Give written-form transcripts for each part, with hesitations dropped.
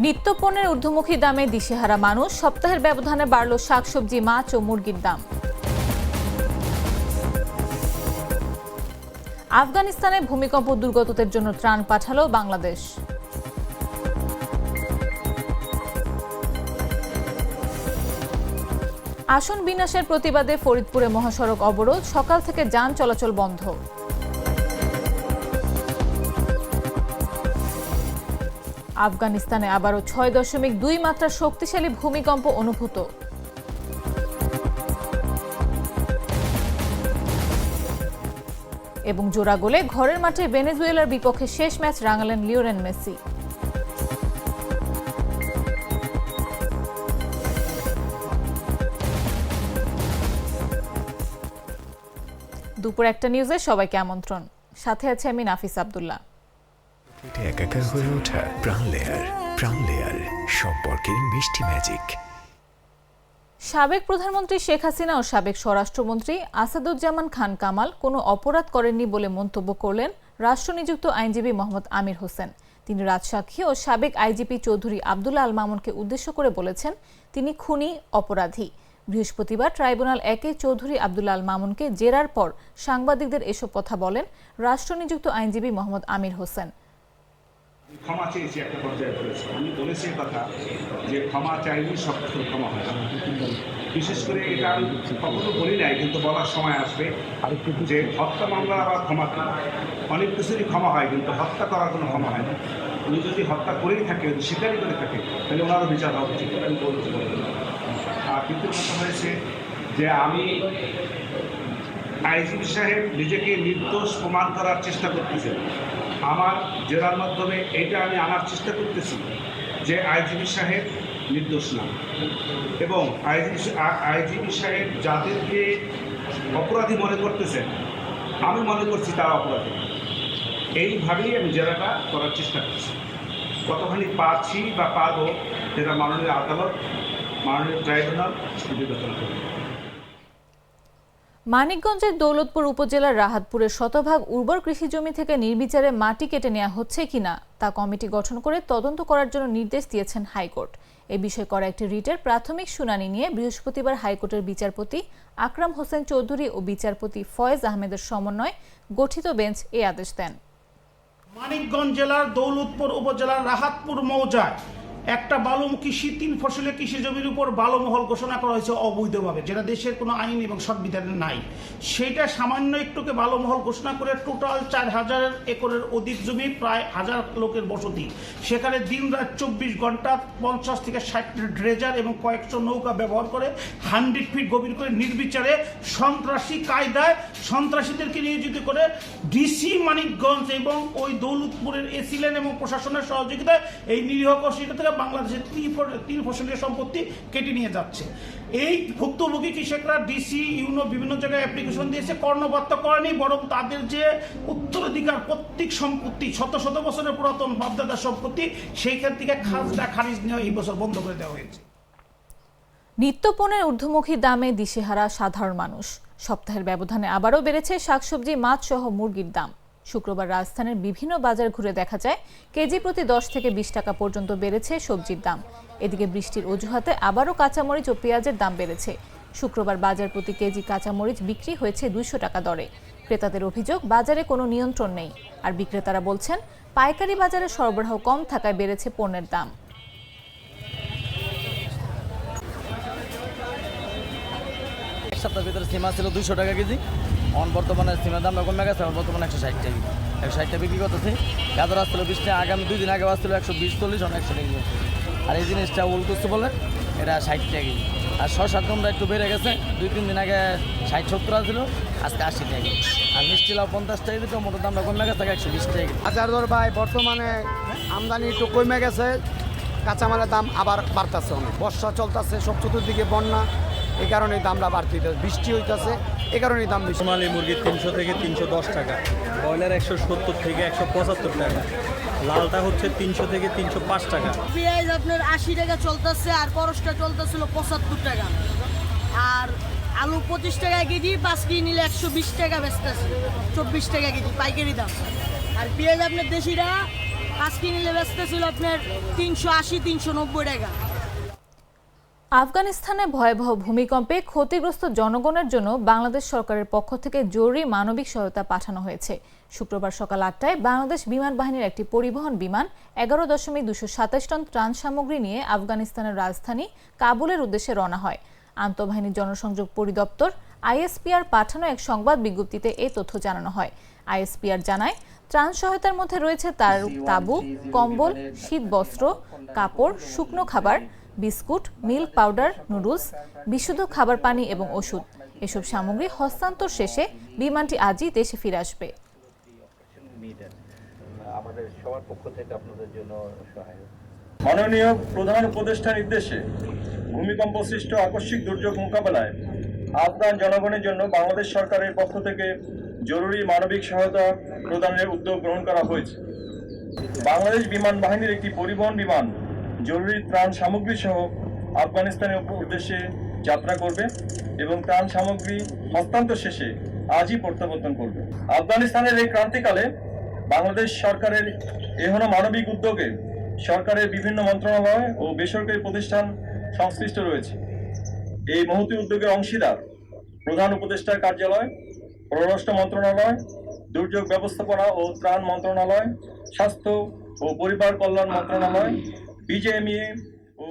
নিত্যপণ্যের ঊর্ধ্বমুখী দামে দিশেহারা মানুষ, সপ্তাহের ব্যবধানে বাড়ল শাকসবজি, মাছ ও মুরগির দাম। আফগানিস্তানে ভূমিকম্প দুর্গতদের জন্য ত্রাণ পাঠালো বাংলাদেশ। আসন বিনাশের প্রতিবাদে ফরিদপুরে মহাসড়ক অবরোধ, সকাল থেকে যান চলাচল বন্ধ। আফগানিস্তানে আবারও 6.2 মাত্রার শক্তিশালী ভূমিকম্প অনুভূত। এবং জোড়া গোলে ঘরের মাঠে ভেনেজুয়েলার বিপক্ষে শেষ ম্যাচ রাঙালেন লিওনেল মেসি। দুপুর একটা নিউজে সবাইকে আমন্ত্রণ। সাথে আছে আমি নাফিস আব্দুল্লাহ। একাকার হয়ে ওঠা প্রাণ লেয়ার সম্পর্কের মিষ্টি ম্যাজিক। সাবেক প্রধানমন্ত্রী শেখ হাসিনা ও সাবেক স্বরাষ্ট্রমন্ত্রী আসাদুজ্জামান খান কামাল কোনো অপরাধ করেননি বলে মন্তব্য করলেন রাষ্ট্রনিযুক্ত আইনজীবী মোহাম্মদ আমির হোসেন। তিনি রাজসাক্ষী ও সাবেক আইজিপি চৌধুরী আব্দুল্লাহ আল মামুনকে উদ্দেশ্য করে বলেছেন, তিনি খুনি, অপরাধী। বৃহস্পতিবার ট্রাইব্যুনাল 1-এ চৌধুরী আব্দুল্লাহ আল মামুনকে জেরার পর সাংবাদিকদের এসব কথা বলেন রাষ্ট্রনিযুক্ত আইনজীবী মোহাম্মদ আমির হোসেন। ক্ষমা চেয়েছি একটা পর্যায়ে বলেছি, আমি বলেছি কথা যে ক্ষমা চাইলে সব কিছু ক্ষমা হয়। বিশেষ করে এটা আমি কখনো বলি নাই, কিন্তু বলার সময় আসবে যে হত্যা মামলা আবার ক্ষমা অনেক কিছুরই ক্ষমা হয়, কিন্তু হত্যা করার কোনো ক্ষমা হয় না। উনি যদি হত্যা করেই থাকে, যদি স্বীকারই করে থাকে, তাহলে ওনারও বিচার হওয়া উচিত, আমি বলতে পারি। আর কিন্তু কথা হয়েছে যে আমি আইজিপি সাহেব নিজেকে নির্দোষ প্রমাণ করার চেষ্টা করতেছেন। আমার জেরার মাধ্যমে এটা আমি আনার চেষ্টা করতেছি যে আইজিপি সাহেব নির্দোষ না, এবং আইজিপি সাহেব যাদেরকে অপরাধী মনে করতেছেন, আমি মনে করছি তারা অপরাধী। এইভাবেই আমি জেরাটা করার চেষ্টা করছি। কতখানি পারছি বা পারবো, সেটা মাননীয় আদালত, মাননীয় ট্রাইব্যুনাল বিবেচনা করবে। মানিকগঞ্জের দৌলতপুর উপজেলার রাহাতপুরের শতভাগ উর্বর কৃষি জমি থেকে নির্বিচারে মাটি কেটে নেওয়া হচ্ছে কিনা তা কমিটি গঠন করে তদন্ত করার জন্য নির্দেশ দিয়েছেন হাইকোর্ট। এ বিষয়ে করা একটি রিটের প্রাথমিক শুনানি নিয়ে বৃহস্পতিবার হাইকোর্টের বিচারপতি আকরাম হোসেন চৌধুরী ও বিচারপতি ফয়েজ আহমেদের সমন্বয়ে গঠিত বেঞ্চ এ আদেশ দেন। মানিকগঞ্জ জেলার দৌলতপুর উপজেলার রাহাতপুর মৌজায় একটা বালুমুখী 3 ফসলি কৃষি জমির উপর বালুমহল ঘোষণা করা হয়েছে অবৈধভাবে, যেটা দেশের কোনো আইন এবং সংবিধানে নাই। সেটা সামান্য একটুকে বালুমহল ঘোষণা করে টোটাল 4000 একরের অধিক জমি, প্রায় 1000 লোকের বসতি, সেখানে দিন রাত 24 ঘন্টা 50 থেকে 60 ড্রেজার এবং কয়েকশো নৌকা ব্যবহার করে 100 ফিট গভীর করে নির্বিচারে সন্ত্রাসী কায়দায় সন্ত্রাসীদেরকে নিয়োজিত করে ডিসি মানিকগঞ্জ এবং ওই দৌলতপুরের এসিলেন এবং প্রশাসনের সহযোগিতায় এই নিরীহ কৃষক থেকে বাংলাদেশের 3 ফসলীয় সম্পত্তি কেটে নিয়ে যাচ্ছে। এই ভুক্তভোগী কৃষকরা ডিসি ইউনো বিভিন্ন জায়গায় অ্যাপ্লিকেশন দিয়েছে, কর্ণপাত করেনি, বরং তাদের যে উত্তরাধিকার প্রত্যেক সম্পত্তি, শত শত বছরের পুরাতন বাপদাদার সম্পত্তি, সেইখান থেকে খাজনা খারিজ নেওয়া এই বছর বন্ধ করে দেওয়া হয়েছে। নিত্যপণ্যের ঊর্ধ্বমুখী দামে দিশেহারা সাধারণ মানুষ, সপ্তাহের ব্যবধানে আবারও বেড়েছে শাকসবজি, মাছ সহ মুরগির দাম। শুক্রবার রাজধানীর বিভিন্ন বাজার ঘুরে দেখা যায় কেজি প্রতি 10 থেকে 20 টাকা পর্যন্ত বেড়েছে সবজির দাম। এদিকে বৃষ্টির অজুহাতে আবারও কাঁচামরিচ ও পেঁয়াজের দাম বেড়েছে। শুক্রবার বাজার প্রতি কেজি কাঁচামরিচ বিক্রি হয়েছে 200 টাকা দরে। ক্রেতাদের অভিযোগ, বাজারে কোনো নিয়ন্ত্রণ নেই, আর বিক্রেতারা বলছেন পাইকারি বাজারে সরবরাহ কম থাকায় বেড়েছে পণ্যের দাম। এক সপ্তাহের ভিতরে সিমা ছিল 200 টাকা কেজি, বর্তমানে সিমের দামটা কমে গেছে, বর্তমানে 160 টাকা, 160 টাকা বিক্রি করতেছে। গাজর আসছিল 20 টাকা, আগামী 2 দিন আগে আসছিল 120-40, 100 টাকা। আর এই জিনিসটা উল করছে বলে এটা 60 টাকা কেজি। আর শসার দামটা একটু বেড়ে গেছে, 2-3 দিন আগে 60-70 আসছিল, আজকে 80 টাকা। আর মিষ্টি লাউ 50 টাকা দিতে, মোটর দামটা কমে গেছে 120 টাকা। বাজার দর ভাই বর্তমানে আমদানি একটু কমে গেছে, কাঁচামালের দাম আবার বাড়তেছে অনেক। বর্ষা চলতেছে, সব চতুর্দিকে বন্যা, এই কারণে দামটা বাড়তেছে, বৃষ্টি হইতেছে, এই কারণে দাম বেশি। সোনালী মুরগি 300 থেকে 310 টাকা, ব্রয়লার 170 থেকে 175 টাকা, লালটা হচ্ছে 300 থেকে 305 টাকা। পেঁয়াজ আপনার 80 টাকা চলতেছে, আর করসটা চলতেছিল 75 টাকা, আর আলু 25 টাকা কেজি, 5 কেজি নিলে 120 টাকা বেচতেছে, 24 টাকা কেজি পাইকারি দাম। আর পেঁয়াজ আপনার দেশিরা 5 কেজি নিলে বেচতেছিল আপনার 380-390 টাকা। আফগানিস্তানে ভয়াবহ ভূমিকম্পে ক্ষতিগ্রস্ত জনগণের জন্য বাংলাদেশ সরকারের পক্ষ থেকে জরুরি মানবিক সহায়তা পাঠানো হয়েছে। শুক্রবার সকাল 8টায় বাংলাদেশ বিমান বাহিনীর একটি পরিবহন বিমান 11.227 টন ত্রাণ সামগ্রী নিয়ে আফগানিস্তানের রাজধানী কাবুলের উদ্দেশ্যে রওনা হয়। আন্তঃবাহিনী জনসংযোগ পরিদপ্তর আইএসপিআর পাঠানো এক সংবাদ বিজ্ঞপ্তিতে এই তথ্য জানানো হয়। আইএসপিআর জানায়, ত্রাণ সহায়তার মধ্যে রয়েছে তাঁবু, কম্বল, শীত বস্ত্র, কাপড়, শুকনো খাবার, বিস্কুট, মিল্ক পাউডার, নুডলস, বিশুদ্ধ খাবার পানি এবং ওষুধ। এসব সামগ্রী হস্তান্তর শেষে বিমানটি আজই দেশে ফিরে আসবে। মাননীয় প্রধান উপদেষ্টার নির্দেশে ভূমিকম্প সৃষ্ট আকস্মিক দুর্যোগ মোকাবেলায় আফগান জনগণের জন্য বাংলাদেশ সরকারের পক্ষ থেকে জরুরি মানবিক সহায়তা প্রদানের উদ্যোগ গ্রহণ করা হয়েছে। বাংলাদেশ বিমান বাহিনীর একটি পরিবহন বিমান জরুরি ত্রাণ সামগ্রী সহ আফগানিস্তানের উদ্দেশ্যে যাত্রা করবে এবং ত্রাণ সামগ্রী হস্তান্তর শেষে আজই প্রত্যাবর্তন করবে। আফগানিস্তানের এই ক্রান্তিকালে বাংলাদেশ সরকারের এহেন মানবিক উদ্যোগে সরকারের বিভিন্ন মন্ত্রণালয় ও বেসরকারি প্রতিষ্ঠান সংশ্লিষ্ট রয়েছে। এই মহতী উদ্যোগের অংশীদার প্রধান উপদেষ্টার কার্যালয়, পররাষ্ট্র মন্ত্রণালয়, দুর্যোগ ব্যবস্থাপনা ও ত্রাণ মন্ত্রণালয়, স্বাস্থ্য ও পরিবার কল্যাণ মন্ত্রণালয়, বিজেএমইএ ও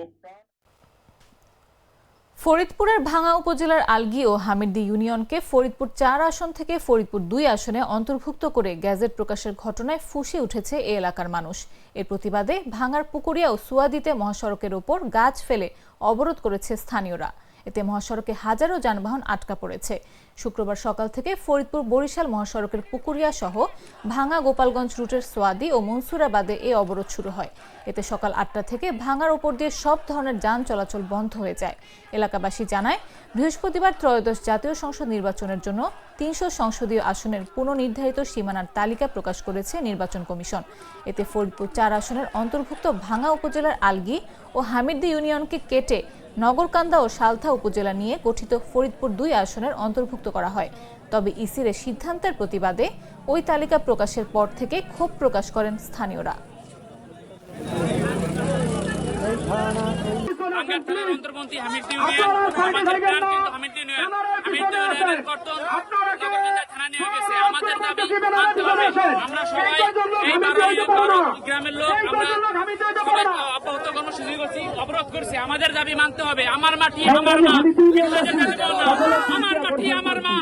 ফরিদপুরের ভাঙ্গা উপজেলার আলগী ও হামিরদী ইউনিয়নকে ফরিদপুর 4 আসন থেকে ফরিদপুর 2 আসনে অন্তর্ভুক্ত করে গেজেট প্রকাশের ঘটনায় ফুঁসে উঠেছে এ এলাকার মানুষ। এর প্রতিবাদে ভাঙ্গার পুকুরিয়া ও সুয়াদিতে মহাসড়কের ওপর গাছ ফেলে অবরোধ করেছে স্থানীয়রা। এতে মহাসড়কে হাজারো যানবাহন আটকা পড়েছে। শুক্রবার সকাল থেকে ফরিদপুর বরিশাল মহাসড়কের পুকুরিয়া সহ ভাঙ্গা গোপালগঞ্জ রুটের সোয়াদি ও মনসুরাবাদে এই অবরোধ শুরু হয়। এতে সকাল 8টা থেকে ভাঙ্গার ওপর দিয়ে সব ধরনের যান চলাচল বন্ধ হয়ে যায়। এলাকাবাসী জানায়, বৃহস্পতিবার ত্রয়োদশ জাতীয় সংসদ নির্বাচনের জন্য 300 সংসদীয় আসনের পুনর্নির্ধারিত সীমানার তালিকা প্রকাশ করেছে নির্বাচন কমিশন। এতে ফরিদপুর 4 আসনের অন্তর্ভুক্ত ভাঙ্গা উপজেলার আলগী ও হামিরদী ইউনিয়নকে কেটে নগরকান্দা ও সালথা উপজেলা নিয়ে গঠিত ফরিদপুর 2 আসনের অন্তর্ভুক্ত করা হয়। তবে ইসির সিদ্ধান্তের প্রতিবাদে ওই তালিকা প্রকাশের পর থেকে ক্ষোভ প্রকাশ করেন স্থানীয়রা। অবরোধ করছে, আমাদের দাবি মানতে হবে। আমার মাটি আমার মা, আমার মাটি আমার মা,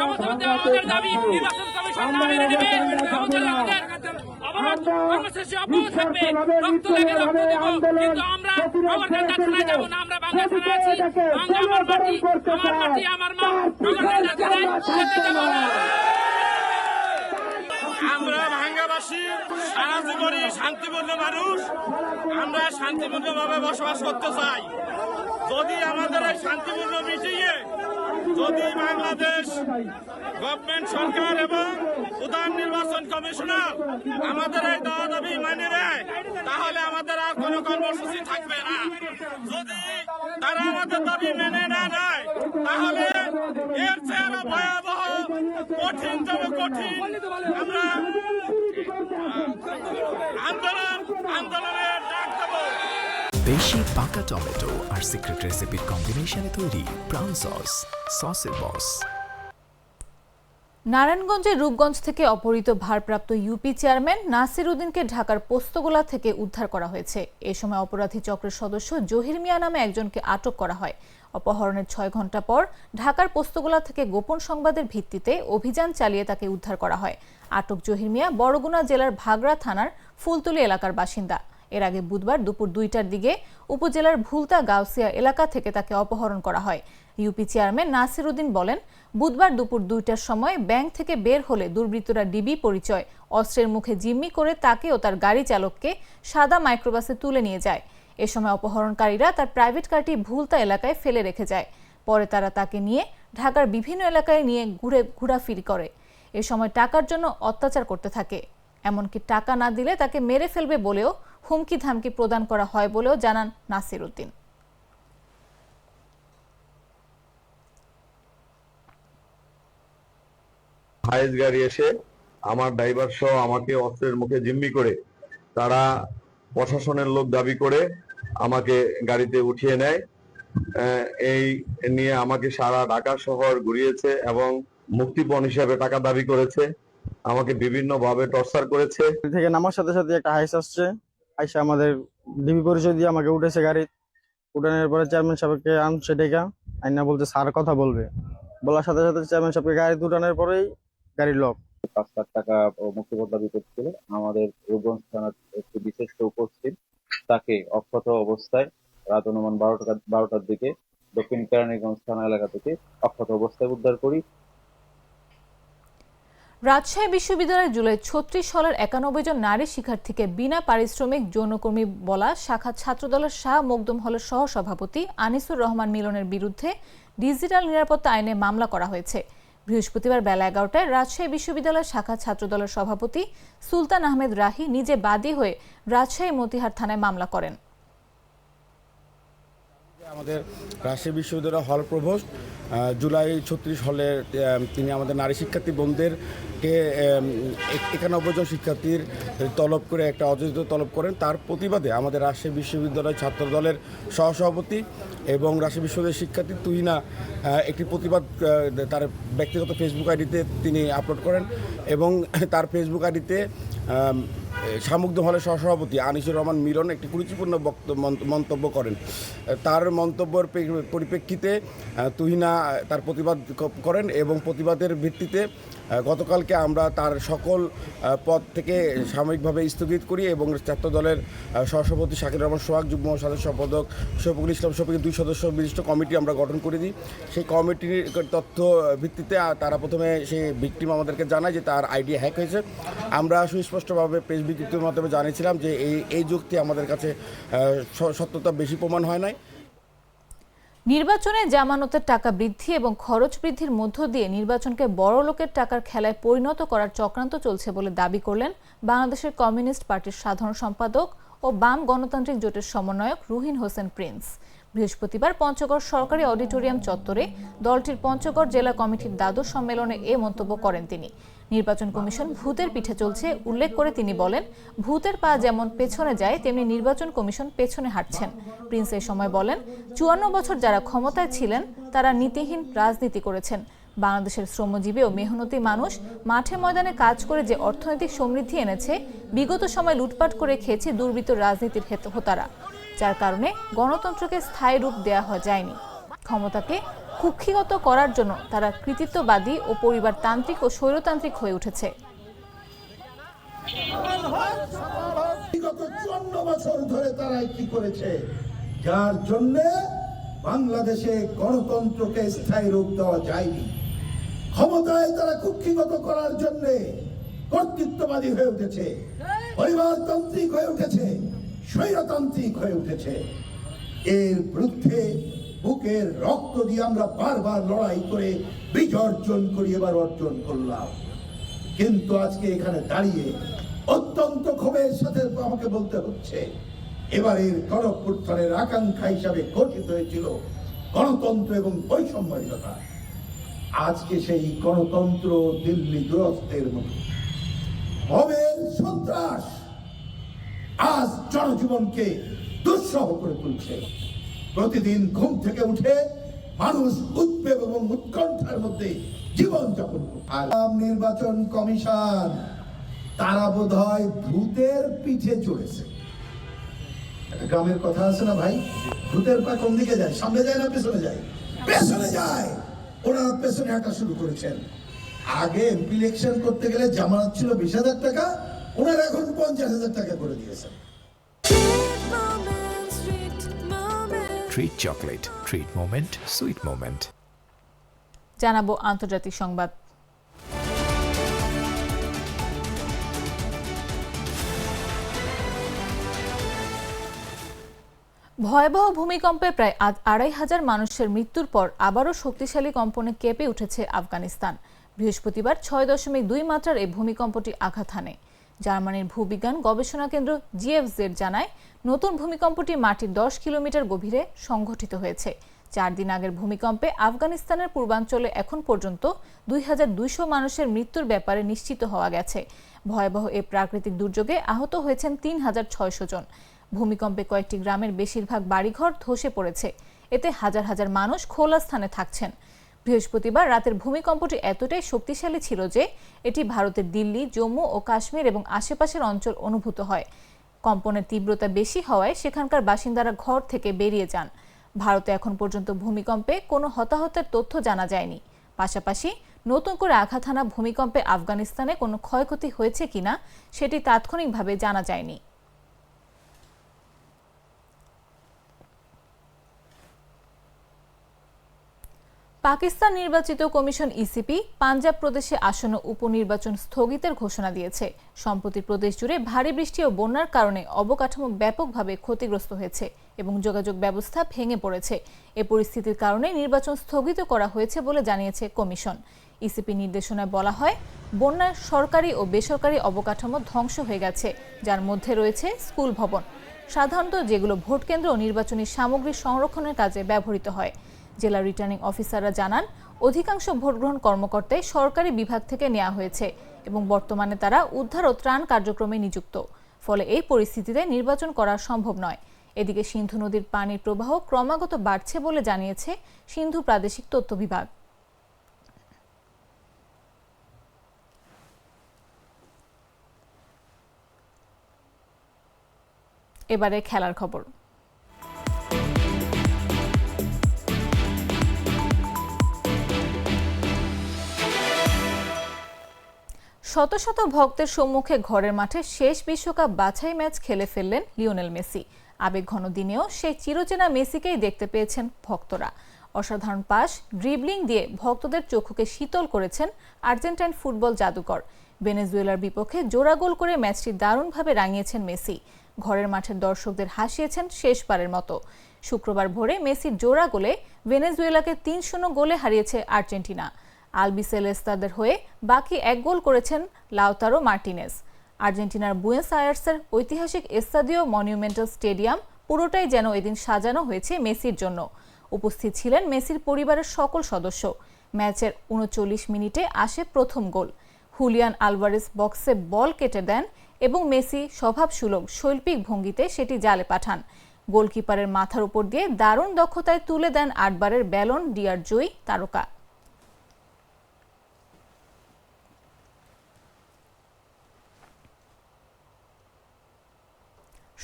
আমাদের দাবি নির্বাচন কমিশন না মেনে নেবে। আমাদের অবরোধ কর্মসূচি অব্যাহত থাকবে, রক্ত লেগে রক্ত দেব, কিন্তু আমরা নগরকান্দা থানায় যাবো না। আমরা বাংলা থানায় আছি। বাংলা আমার মাটি আমার মা, নগরকান্দা থানায় যেতে দেব না। আমরা ভাঙ্গাবাসী সারা জীবনই শান্তিপূর্ণ মানুষ। আমরা শান্তিপূর্ণভাবে বসবাস করতে চাই। যদি আমাদের এই শান্তিপূর্ণ মিটিংয়ে যদি বাংলাদেশ গভর্নমেন্ট সরকার এবং প্রধান নির্বাচন কমিশনার আমাদের এই দাবি মানে নেয়, তাহলে আমাদের আর কোনো কর্মসূচি থাকবে না। যদি তারা আমাদের দাবি মেনে না নেয়, তাহলে এর চেয়ে আরো ভয়াবহ কঠিন আমরা আন্দোলনের ডাক দেব। বেশি পাকা টমেটো আর সিক্রেট রেসিপির কম্বিনেশনে তৈরি প্রাউন সসের বস। নারায়ণগঞ্জের রূপগঞ্জ থেকে অপহৃত ভারপ্রাপ্ত ইউপি চেয়ারম্যান নাসির উদ্দিনকে ঢাকার পোস্তগোলা থেকে উদ্ধার করা হয়েছে। এ সময় অপরাধী চক্রের সদস্য জহির মিয়া নামে একজনকে আটক করা হয়। অপহরণের 6 ঘন্টা পর ঢাকার পোস্তগোলা থেকে গোপন সংবাদের ভিত্তিতে অভিযান চালিয়ে তাকে উদ্ধার করা হয়। আটক জহির মিয়া বরগুনা জেলার ভাগড়া থানার ফুলতলি এলাকার বাসিন্দা। এর আগে বুধবার দুপুর 2টার দিকে উপজেলার ভুলতা গাউসিয়া এলাকা থেকে তাকে অপহরণ করা হয়। ইউপি চেয়ারম্যান নাসির উদ্দিন বলেন, বুধবার দুপুর 2টার সময় ব্যাংক থেকে বের হলে দুর্বৃত্তরা ডিবি পরিচয় অস্ত্রের মুখে জিম্মি করে তাকে ও তার গাড়ি চালককে সাদা মাইক্রোবাসে তুলে নিয়ে যায়। এ সময় অপহরণকারীরা তার প্রাইভেট কারটি ভুলতা এলাকায় ফেলে রেখে যায়। পরে তারা তাকে নিয়ে ঢাকার বিভিন্ন এলাকায় নিয়ে ঘোরাফিরি করে। এ সময় টাকার জন্য অত্যাচার করতে থাকে। এমনকি টাকা না দিলে তাকে মেরে ফেলবে বলেও হুমকি ধামকি প্রদান করা হয় বলেও জানান নাসির উদ্দিন। হাইস গাড়ি এসে আমার ড্রাইভার সহ আমাকে অস্ত্রের মুখে জিম্মি করে তারা প্রশাসনের লোক দাবি করে আমাকে গাড়িতে উঠিয়ে নেয়। এই নিয়ে আমাকে সারা ঢাকা শহর ঘুরিয়েছে এবং মুক্তিপণ হিসাবে টাকা দাবি করেছে, আমাকে বিভিন্ন ভাবে টর্চার করেছে। থেকে নামার সাথে সাথে একটা হাইস আসছে, আইসা আমাদের ডিবি পরিচয় দিয়ে আমাকে উঠেছে গাড়ি। উঠানোর পরে চেয়ারম্যান সাহেবকে আনছে ডেকা, আইনা বলতে স্যার কথা বলবে, বলার সাথে সাথে চেয়ারম্যান সাহেবকে গাড়ি উঠানোর পরেই গাড়ি লক। 5 লাখ টাকা মুক্তিপণ দাবি করছিল। আমাদের রূপগঞ্জ থানার একটি বিশেষ উপস্থিত তাকে অক্ষত অবস্থায় রাত অনুমান 12টার দিকে দক্ষিণ কেরানীগঞ্জ থানা এলাকা থেকে অক্ষত অবস্থায় উদ্ধার করি। রাজশাহী বিশ্ববিদ্যালয়ের জুলাই 36 সালের 91 জন নারী শিক্ষার্থীকে বিনা পারিশ্রমিক যৌনকর্মী বলা শাখা ছাত্রদলের শাহ মখদুম হলের সহসভাপতি আনিসুর রহমান মিলনের বিরুদ্ধে ডিজিটাল নিরাপত্তা আইনে মামলা করা হয়েছে। বৃহস্পতিবার বেলা 11টায় রাজশাহী বিশ্ববিদ্যালয়ের শাখা ছাত্রদলের সভাপতি সুলতান আহমেদ রাহি নিজে বাদী হয়ে রাজশাহী মতিহার থানায় মামলা করেন। আমাদের রাজশাহী বিশ্ববিদ্যালয় হল প্রভোস্ট জুলাই 36 হলের তিনি আমাদের নারী শিক্ষার্থী বোনদেরকে 91 জন শিক্ষার্থীর তলব করে একটা অযোগ্য তলব করেন। তার প্রতিবাদে আমাদের রাজশাহী বিশ্ববিদ্যালয় ছাত্র দলের সহসভাপতি এবং রাজশাহী বিশ্ববিদ্যালয়ের শিক্ষার্থী তুহিনা একটি প্রতিবাদ তার ব্যক্তিগত ফেসবুক আইডিতে তিনি আপলোড করেন এবং তার ফেসবুক আইডিতে শাহ মখদুম হলের সহসভাপতি আনিসুর রহমান মিলন একটি কুরুচিপূর্ণ মন্তব্য করেন। তার মন্তব্যের পরিপ্রেক্ষিতে তুহিনা তার প্রতিবাদ করেন এবং প্রতিবাদের ভিত্তিতে গতকালকে আমরা তার সকল পদ থেকে সাময়িকভাবে স্থগিত করি এবং ছাত্র দলের সহসভাপতি শাকির রহমান সোহাগ, যুগ্ম সাধারণ সম্পাদক শফিকুল ইসলাম শফিকের 2 সদস্য বিশিষ্ট কমিটি আমরা গঠন করে দিই। সেই কমিটির তথ্য ভিত্তিতে তারা প্রথমে সেই ভিকটিম আমাদেরকে জানায় যে তার আইডি হ্যাক হয়েছে। আমরা সুস্পষ্টভাবে প্রেস বিজ্ঞপ্তির মাধ্যমে জানিয়েছিলাম যে এই যুক্তি আমাদের কাছে সত্যতা বেশি প্রমাণ হয় নাই। নির্বাচনে জামানতের টাকা বৃদ্ধি এবং খরচ বৃদ্ধির মধ্য দিয়ে নির্বাচনকে বড় লোকের টাকার খেলায় পরিণত করার চক্রান্ত চলছে বলে দাবি করলেন বাংলাদেশের কমিউনিস্ট পার্টির সাধারণ সম্পাদক ও বাম গণতান্ত্রিক জোটের সমন্বয়ক রুহিন হোসেন প্রিন্স। বৃহস্পতিবার পঞ্চগড় সরকারি অডিটোরিয়াম চত্বরে দলটির পঞ্চগড় জেলা কমিটির দ্বাদশ সম্মেলনে এ মন্তব্য করেন তিনি। নির্বাচন কমিশন ভূতের পিঠে চলছে উল্লেখ করে তিনি বলেন, ভূতের পা যেমন পেছনে যায় তেমনি নির্বাচন কমিশন পেছনে হাঁটছেন। প্রিন্স এ সময় বলেন, 54 বছর যারা ক্ষমতায় ছিলেন তারা নীতিহীন রাজনীতি করেছেন। বাংলাদেশের শ্রমজীবী ও মেহনতি মানুষ মাঠে ময়দানে কাজ করে যে অর্থনৈতিক সমৃদ্ধি এনেছে, বিগত সময় লুটপাট করে খেয়েছে দুর্বৃত্ত রাজনীতির হোতারা, যার কারণে গণতন্ত্রকে স্থায়ী রূপ দেওয়া যায়নি। ক্ষমতাকে কুক্ষিগত করার জন্য তারা কৃতিত্ববাদী ও পরিবারতান্ত্রিক ও স্বৈরতান্ত্রিক হয়ে উঠেছে। বিগত 54 বছর ধরে তারা কি করেছে, যার জন্য বাংলাদেশে গণতন্ত্রকে স্থায়ী রূপ দেওয়া যায়নি। ক্ষমতায় তারা কুক্ষিগত করার জন্য কর্তৃত্ববাদী হয়ে উঠেছে, পরিবারতান্ত্রিক হয়ে উঠেছে, স্বৈরতান্ত্রিক হয়ে উঠেছে। এর বিরুদ্ধে বুকের রক্ত দিয়ে আমরা বারবার লড়াই করে বিজয় অর্জন করি, এবার অর্জন করলাম। কিন্তু আজকে এখানে দাঁড়িয়ে অত্যন্ত ক্ষোভের সাথে আমাকে বলতে হচ্ছে, এবারের গণঅভ্যুত্থানের আকাঙ্ক্ষা হিসাবে ঘোষিত হয়েছিল গণতন্ত্র এবং বৈষম্যহীনতা। আজকে সেই গণতন্ত্র দিল্লি দুরস্তের মতো ভবের সন্ত্রাস আজ জনজীবনকে দুঃসহ করে তুলছে। প্রতিদিন ঘুম থেকে উঠে মানুষ উদ্বেগ এবং উৎকণ্ঠার মধ্যে জীবন যাপন করে। নির্বাচন কমিশন তারা বোধহয় ভূতের পিঠে চড়েছে। গ্রামের কথা আছে না ভাই, ভূতের পা কোন দিকে যায়, সামনে যায় না পেছনে যায়? পেছনে যায়। ওনারা পেছনে হাঁটা শুরু করেছেন। আগে এমপি ইলেকশন করতে গেলে জামানত ছিল 20,000 টাকা, ওনারা এখন 50,000 টাকা করে দিয়েছেন। Treat chocolate, treat moment, sweet moment. জানাবো আন্তর্জাতিক সংবাদ। ভয়াবহ ভূমিকম্পে প্রায় 2,500 মানুষের মৃত্যুর পর আবারও শক্তিশালী কম্পনে কেঁপে উঠেছে আফগানিস্তান। বৃহস্পতিবার 6.2 মাত্রার এই ভূমিকম্পটি আঘাত হানে। জার্মানির ভূবিজ্ঞান গবেষণা কেন্দ্র GFZ জানায়, নতুন ভূমিকম্পটি মাটির 10 কিলোমিটার গভীরে সংঘটিত হয়েছে। 4 দিন আগের ভূমিকম্পে আফগানিস্তানের পূর্বাঞ্চলে এখন পর্যন্ত 2200 মানুষের মৃত্যুর ব্যাপারে নিশ্চিত হওয়া গেছে। ভয়াবহ এই প্রাকৃতিক দুর্যোগে আহত হয়েছেন 3600 জন। ভূমিকম্পে কয়েকটি গ্রামের বেশিরভাগ বাড়িঘর ধসে পড়েছে। এতে হাজার হাজার মানুষ খোলা স্থানে থাকছেন। বৃহস্পতিবার রাতের ভূমিকম্পটি এতটাই শক্তিশালী ছিল যে এটি ভারতের দিল্লি, জম্মু ও কাশ্মীর এবং আশেপাশের অঞ্চল অনুভূত হয়। কম্পনের তীব্রতা বেশি হওয়ায় সেখানকার বাসিন্দারা ঘর থেকে বেরিয়ে যান। ভারতে এখন পর্যন্ত ভূমিকম্পে কোনো হতাহতের তথ্য জানা যায়নি। পাশাপাশি নতুন করে আঘাত হানা ভূমিকম্পে আফগানিস্তানে কোনো ক্ষয়ক্ষতি হয়েছে কিনা সেটি তাৎক্ষণিকভাবে জানা যায়নি। পাকিস্তান নির্বাচিত কমিশন ইসিপি পাঞ্জাব প্রদেশে আসন্ন উপনির্বাচন স্থগিতের ঘোষণা দিয়েছে। সম্প্রতি প্রদেশ জুড়ে ভারী বৃষ্টি ও বন্যার কারণে অবকাঠামো ব্যাপকভাবে ক্ষতিগ্রস্ত হয়েছে এবং যোগাযোগ ব্যবস্থা ভেঙে পড়েছে। এ পরিস্থিতির কারণে নির্বাচন স্থগিত করা হয়েছে বলে জানিয়েছে কমিশন। ইসিপি নির্দেশনায় বলা হয়, বন্যায় সরকারি ও বেসরকারি অবকাঠামো ধ্বংস হয়ে গেছে, যার মধ্যে রয়েছে স্কুল ভবন, সাধারণত যেগুলো ভোট কেন্দ্র ও নির্বাচনী সামগ্রী সংরক্ষণের কাজে ব্যবহৃত হয়। জেলা রিটার্নিং অফিসাররা জানান, অধিকাংশ ভোটগ্রহণ কর্মকর্তাই সরকারি বিভাগ থেকে নেওয়া হয়েছে এবং বর্তমানে তারা উদ্ধার ও ত্রাণ কার্যক্রমে নিযুক্ত। ফলে এই পরিস্থিতিতে নির্বাচন করা সম্ভব নয়। এদিকে সিন্ধু নদীর পানির প্রবাহ ক্রমাগত বাড়ছে বলে জানিয়েছে সিন্ধু প্রাদেশিক তথ্য বিভাগ। এবারে খেলার খবর। শত শত ভক্তের সম্মুখে ঘরের মাঠে শেষ বিশ্বকাপ বাছাই ম্যাচ খেলে ফেললেন লিওনেল মেসি। আবেগঘন দিনেও সেই চিরচেনা মেসিকেই দেখতে পেয়েছেন ভক্তরা। অসাধারণ পাস, ড্রিবলিং দিয়ে ভক্তদের চক্ষুকে শীতল করেছেন আর্জেন্টাইন ফুটবল জাদুকর। ভেনেজুয়েলার বিপক্ষে জোড়া গোল করে ম্যাচটি দারুণভাবে রাঙিয়েছেন মেসি। ঘরের মাঠের দর্শকদের হাসিয়েছেন শেষবারের মতো। শুক্রবার ভোরে মেসির জোড়া গোলে ভেনেজুয়েলাকে 3-0 গোলে হারিয়েছে আর্জেন্টিনা। আলবিসেলেস্তাদের হয়ে বাকি এক গোল করেছেন লাউতারো মার্টিনেজ। আর্জেন্টিনার বুয়েনোস আয়ার্সের ঐতিহাসিক এস্তাদিও মনুমেন্টাল স্টেডিয়াম পুরোটাই যেন এদিন সাজানো হয়েছে মেসির জন্য। উপস্থিত ছিলেন মেসির পরিবারের সকল সদস্য। ম্যাচের 39 মিনিটে আসে প্রথম গোল। হুলিয়ান আলভারেজ বক্সে বল কেটে দেন এবং মেসি স্বভাবসুলভ শৈল্পিক ভঙ্গিতে সেটি জালে পাঠান। গোলকিপারের মাথার উপর দিয়ে দারুণ দক্ষতায় তুলে দেন 8 বারের ব্যালন ডি'অর জয়ী তারকা।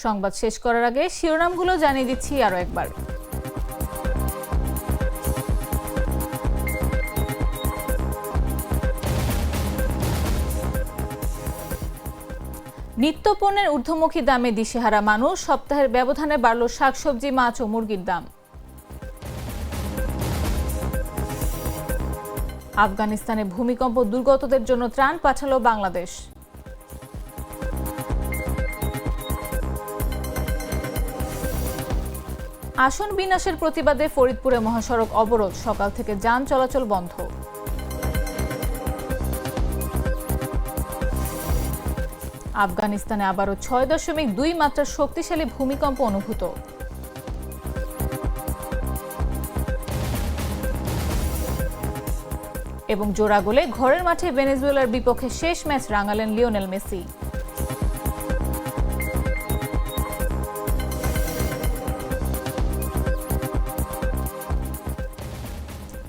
সংবাদ শেষ করার আগে শিরোনামগুলো জানিয়ে দিচ্ছি আরো একবার। নিত্যপণ্যের ঊর্ধ্বমুখী দামে দিশেহারা মানুষ, সপ্তাহের ব্যবধানে বাড়ল শাকসবজি, মাছ ও মুরগির দাম। আফগানিস্তানে ভূমিকম্প দুর্গতদের জন্য ত্রাণ পাঠালো বাংলাদেশ। আসন বিনাশের প্রতিবাদে ফরিদপুরে মহাসড়ক অবরোধ, সকাল থেকে যান চলাচল বন্ধ। আফগানিস্তানে আবারও 6.2 মাত্রার শক্তিশালী ভূমিকম্প অনুভূত। এবং জোড়া গোলে ঘরের মাঠে ভেনেজুয়েলার বিপক্ষে শেষ ম্যাচ রাঙালেন লিওনেল মেসি।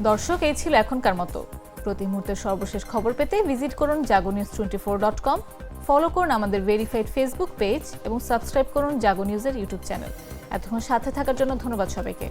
দর্শক, এই ছিল এখনকার মতো। প্রতি মুহূর্তের সর্বশেষ খবর পেতে ভিজিট করুন jagonews24.com, ফলো করুন আমাদের ভেরিফাইড ফেসবুক পেজ এবং সাবস্ক্রাইব করুন জাগো নিউজের ইউটিউব চ্যানেল। এতক্ষণ সাথে থাকার জন্য ধন্যবাদ সবাইকে।